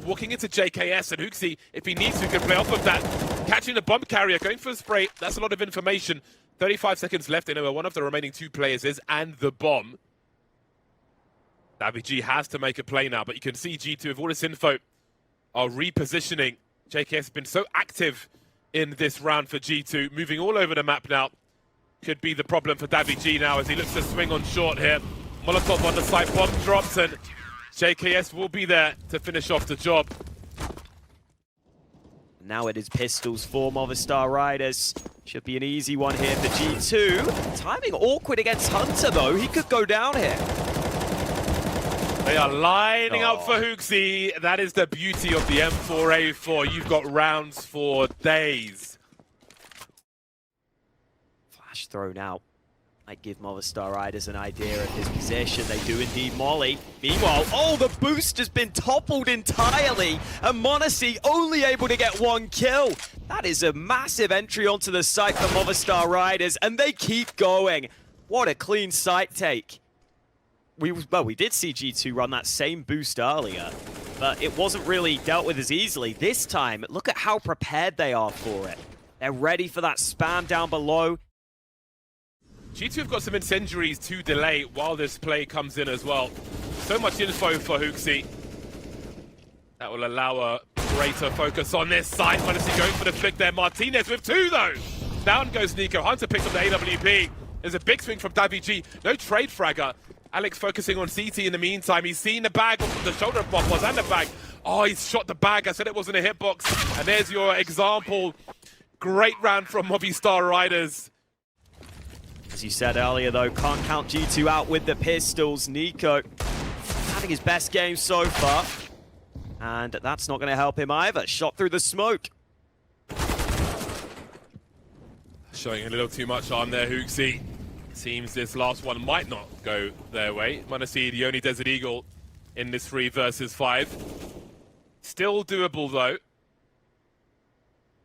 Walking into JKS, and HooXi, if he needs to, can play off of that. Catching the bomb carrier, going for a spray. That's a lot of information. 35 seconds left. They know where one of the remaining two players is, and the bomb. daviG has to make a play now, but you can see G2 with all this info are repositioning. JKS has been so active in this round for G2, moving all over the map now. Could be the problem for daviG now as he looks to swing on short here. Molotov on the side, bomb drops, and JKS will be there to finish off the job. Now it is pistols for Movistar Riders. Should be an easy one here for G2. Timing awkward against Hunter though. He could go down here. They are lining up for HooXi. That is the beauty of the M4A4. You've got rounds for days. Flash thrown out. Might give Movistar Riders an idea of his position. They do indeed molly. Meanwhile, the boost has been toppled entirely, and m0NESY only able to get one kill. That is a massive entry onto the site for Movistar Riders, and they keep going. What a clean site take. We did see G2 run that same boost earlier, but it wasn't really dealt with as easily. This time, look at how prepared they are for it. They're ready for that spam down below. G2 have got some incendiaries to delay while this play comes in as well. So much info for HooXi. That will allow a greater focus on this side. m0NESY going for the flick there. Martinez with two though. Down goes NiKo. Hunter picks up the AWP. There's a big swing from daviG. No trade fragger. Alex focusing on CT in the meantime. He's seen the bag off the shoulder of Mopoz and the bag. He's shot the bag. I said it wasn't a hitbox. And there's your example. Great round from Movistar Riders. As you said earlier though, can't count G2 out with the pistols. NiKo having his best game so far. And that's not going to help him either. Shot through the smoke. Showing a little too much arm there, HooXi. Seems this last one might not go their way. m0NESY, the only Desert Eagle in this 3 versus 5. Still doable though.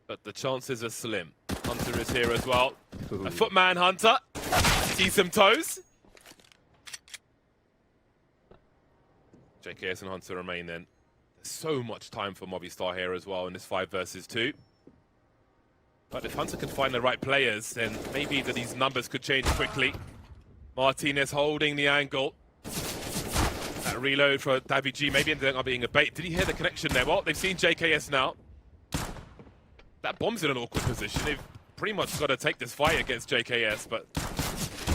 But the chances are slim. Hunter is here as well. Ooh. A footman Hunter. See some toes. JKS and Hunter remain then. There's so much time for Movistar here as well in this 5 versus 2. But if Hunter can find the right players, then maybe these numbers could change quickly. Martinez holding the angle. That reload for daviG maybe ended up being a bait. Did he hear the connection there? Well, they've seen JKS now. That bomb's in an awkward position. They've pretty much got to take this fight against JKS, but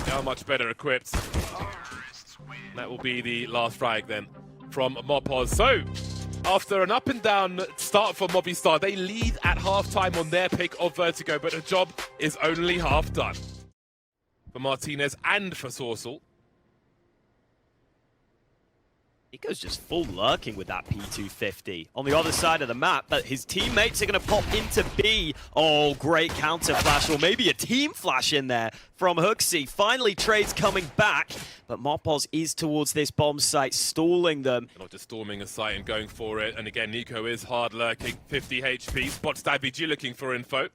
they are much better equipped. That will be the last frag then from Mopoz. So, after an up and down start for Movistar, they lead at halftime on their pick of Vertigo, but the job is only half done for Martinez and for Sorsal. NiKo's just full lurking with that P250 on the other side of the map, but his teammates are going to pop into B. Great counter flash, or maybe a team flash in there from HooXi. Finally, trades coming back, but Mopoz is towards this bomb site, stalling them. Not just storming a site and going for it, and again, NiKo is hard lurking, 50 HP, spots daviG looking for info.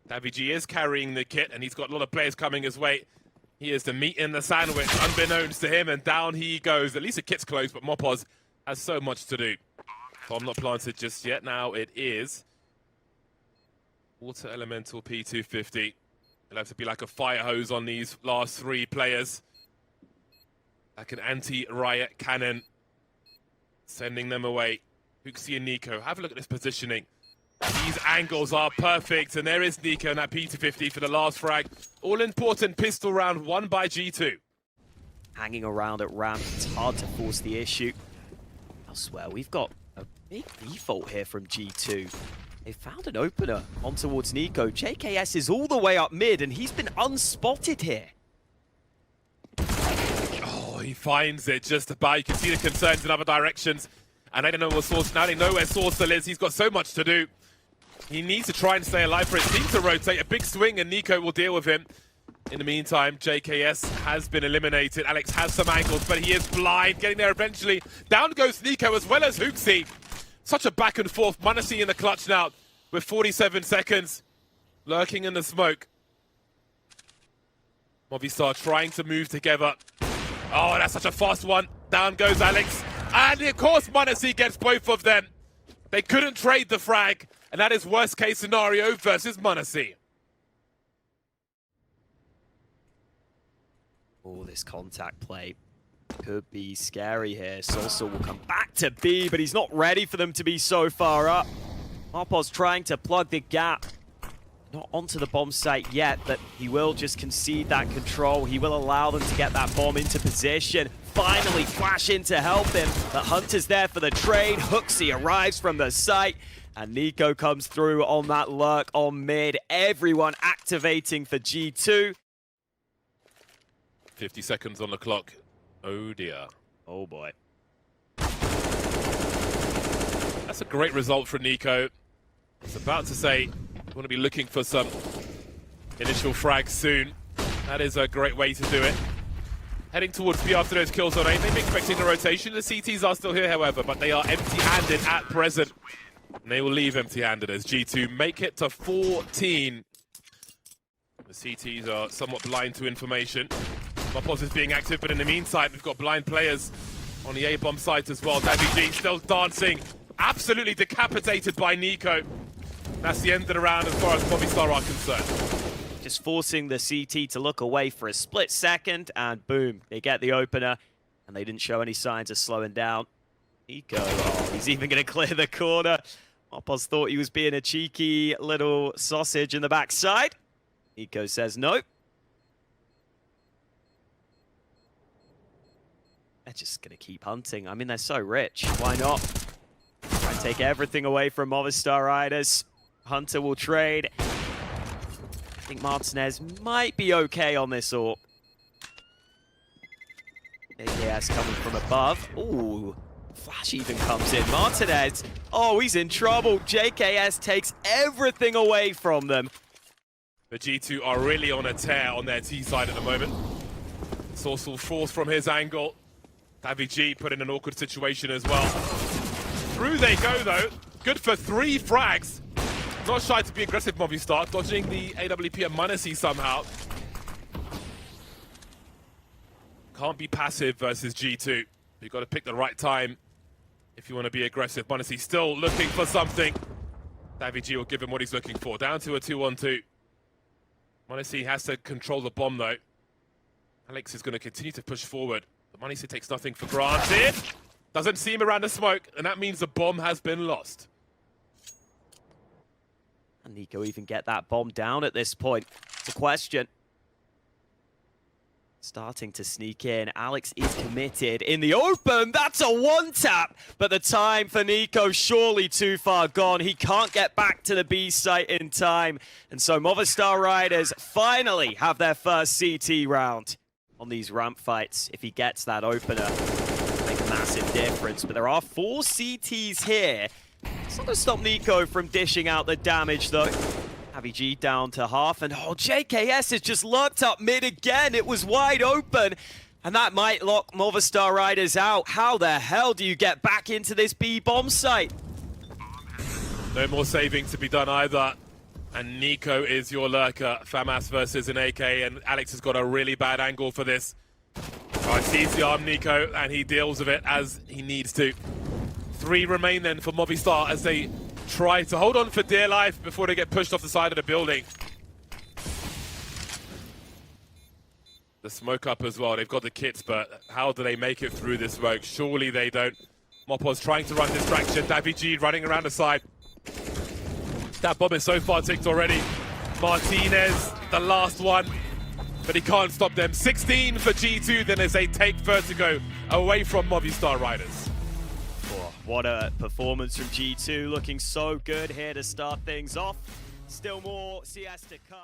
daviG is carrying the kit, and he's got a lot of players coming his way. He is the meat in the sandwich, unbeknownst to him, and down he goes. At least the kit's close, but Mopoz has so much to do. Bomb not planted just yet. Now it is Water Elemental P250. It'll have to be like a fire hose on these last 3 players. Like an anti-riot cannon. Sending them away. HooXi and NiKo. Have a look at this positioning. These angles are perfect, and there is NiKo and that P250 for the last frag. All-important pistol round won by G2. Hanging around at ramp, it's hard to force the issue. Elsewhere, we've got a big default here from G2. They found an opener on towards NiKo. JKS is all the way up mid, and he's been unspotted here. He finds it just about. You can see the concerns in other directions. And they don't know what Source, now they know where Sorsal is. He's got so much to do. He needs to try and stay alive for his team to rotate. A big swing and NiKo will deal with him. In the meantime, JKS has been eliminated. Alex has some angles, but he is blind. Getting there eventually. Down goes NiKo as well as HooXi. Such a back and forth. m0NESY in the clutch now with 47 seconds. Lurking in the smoke. Movistar trying to move together. That's such a fast one. Down goes Alex. And of course m0NESY gets both of them. They couldn't trade the frag, and that is worst case scenario versus m0NESY. Oh, this contact play could be scary here. Soulsal will come back to B, but he's not ready for them to be so far up. Mopos trying to plug the gap. Not onto the bomb site yet, but he will just concede that control. He will allow them to get that bomb into position. Finally flash in to help him, but Hunter's there for the trade. HooXi arrives from the site, and NiKo comes through on that lurk on mid. Everyone activating for G2. 50 seconds on the clock. Oh dear. Oh boy. That's a great result for NiKo. I was about to say, we want to be looking for some initial frags soon. That is a great way to do it. Heading towards B after those kills on A. Maybe expecting a rotation. The CTs are still here, however, but they are empty-handed at present. And they will leave empty-handed as G2 make it to 14. The CTs are somewhat blind to information. Mopos is being active, but in the meantime, we've got blind players on the A-bomb site as well. Davvy still dancing. Absolutely decapitated by NiKo. That's the end of the round as far as Movistar are concerned. Just forcing the CT to look away for a split second, and boom, they get the opener, and they didn't show any signs of slowing down. NiKo, oh, he's even going to clear the corner. Mopos thought he was being a cheeky little sausage in the backside. NiKo says no. They're just going to keep hunting. I mean, they're so rich. Why not? Try and take everything away from Movistar Riders. Hunter will trade. I think Martinez might be okay on this AWP. AKS coming from above. Ooh, Flash even comes in. Martinez, oh, he's in trouble. JKS takes everything away from them. The G2 are really on a tear on their T side at the moment. Soulsal falls from his angle. Davvy put in an awkward situation as well. Through they go though. Good for 3 frags. Not shy to be aggressive, Movistar, dodging the AWP at m0NESY somehow. Can't be passive versus G2. You've got to pick the right time if you want to be aggressive. m0NESY still looking for something. Davvy will give him what he's looking for. Down to a 2-on-2. m0NESY has to control the bomb though. Alex is going to continue to push forward. But m0NESY takes nothing for granted. Doesn't see him around the smoke, and that means the bomb has been lost. And NiKo even get that bomb down at this point. It's a question. Starting to sneak in. Alex is committed in the open. That's a one-tap. But the time for NiKo surely too far gone. He can't get back to the B site in time. And so Movistar Riders finally have their first CT round on these ramp fights. If he gets that opener, it'll make a massive difference. But there are 4 CTs here. It's not going to stop NiKo from dishing out the damage, though. Davvy down to half, and oh, JKS has just lurked up mid again. It was wide open, and that might lock Movistar Riders out. How the hell do you get back into this B bomb site? No more saving to be done either. And NiKo is your lurker. FAMAS versus an AK, and Alex has got a really bad angle for this. He sees the arm, NiKo, and he deals with it as he needs to. 3 remain then for Movistar as they try to hold on for dear life before they get pushed off the side of the building. The smoke up as well. They've got the kits, but how do they make it through this smoke? Surely they don't. Mopos trying to run distraction. Davvy running around the side. That bomb is so far ticked already. Martinez, the last one, but he can't stop them. 16 for G2 then as they take Vertigo away from Movistar Riders. Oh, what a performance from G2, looking so good here to start things off. Still more CS to come.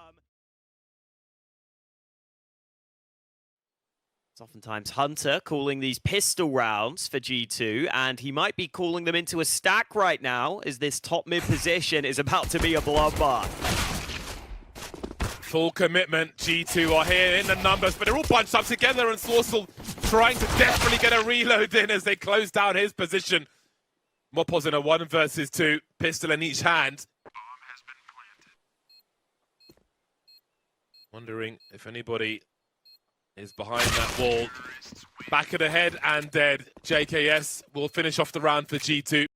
It's oftentimes Hunter calling these pistol rounds for G2, and he might be calling them into a stack right now as this top mid position is about to be a bloodbath. Full commitment, G2 are here in the numbers, but they're all bunched up together, and Soulsal trying to desperately get a reload in as they close down his position. Mopos in a 1 versus 2, pistol in each hand. Wondering if anybody is behind that wall. Back of the head and dead. JKS will finish off the round for G2.